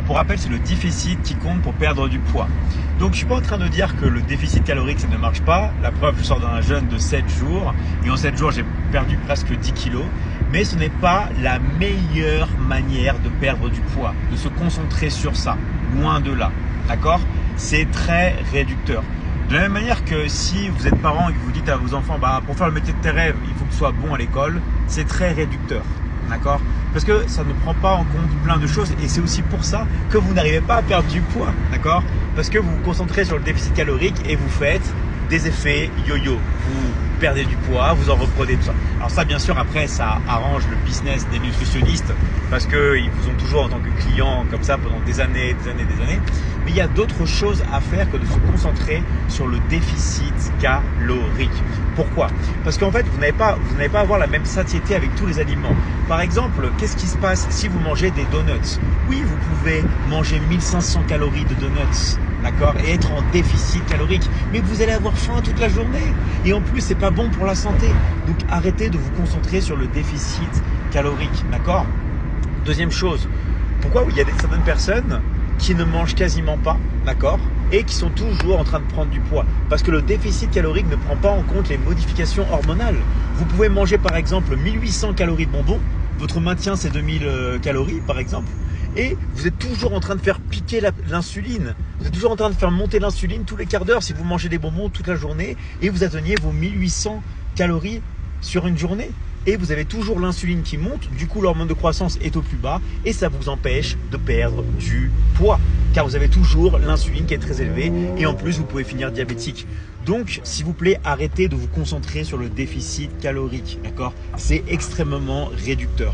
Pour rappel, c'est le déficit qui compte pour perdre du poids. Donc je ne suis pas en train de dire que le déficit calorique ça ne marche pas. La preuve, je sors d'un jeûne de 7 jours et en 7 jours j'ai perdu presque 10 kilos. Mais ce n'est pas la meilleure manière de perdre du poids, de se concentrer sur ça, loin de là. D'accord? C'est très réducteur. De la même manière que si vous êtes parent et que vous dites à vos enfants pour faire le métier de tes rêves, il faut que tu sois bon à l'école, c'est très réducteur. D'accord? Parce que ça ne prend pas en compte plein de choses et c'est aussi pour ça que vous n'arrivez pas à perdre du poids. D'accord? Parce que vous vous concentrez sur le déficit calorique et vous faites des effets yo-yo. Vous perdez du poids, vous en reprenez, tout ça. Alors ça, bien sûr, après, ça arrange le business des nutritionnistes parce qu'ils vous ont toujours en tant que client comme ça pendant des années. Mais il y a d'autres choses à faire que de se concentrer sur le déficit calorique. Pourquoi? Parce qu'en fait, vous n'allez pas avoir la même satiété avec tous les aliments. Par exemple, qu'est-ce qui se passe si vous mangez des donuts? Oui, vous pouvez manger 1500 calories de donuts, d'accord, et être en déficit calorique, mais vous allez avoir faim toute la journée. Et en plus, c'est pas bon pour la santé. Donc, arrêtez de vous concentrer sur le déficit calorique, d'accord? Deuxième chose, pourquoi il y a certaines personnes qui ne mangent quasiment pas, d'accord, et qui sont toujours en train de prendre du poids? Parce que le déficit calorique ne prend pas en compte les modifications hormonales. Vous pouvez manger par exemple 1800 calories de bonbons, votre maintien c'est 2000 calories par exemple, et vous êtes toujours en train de faire piquer l'insuline. Vous êtes toujours en train de faire monter l'insuline tous les quarts d'heure si vous mangez des bonbons toute la journée et vous atteignez vos 1800 calories sur une journée. Et vous avez toujours l'insuline qui monte, du coup l'hormone de croissance est au plus bas et ça vous empêche de perdre du poids car vous avez toujours l'insuline qui est très élevée et en plus vous pouvez finir diabétique. Donc s'il vous plaît, arrêtez de vous concentrer sur le déficit calorique, d'accord? C'est extrêmement réducteur.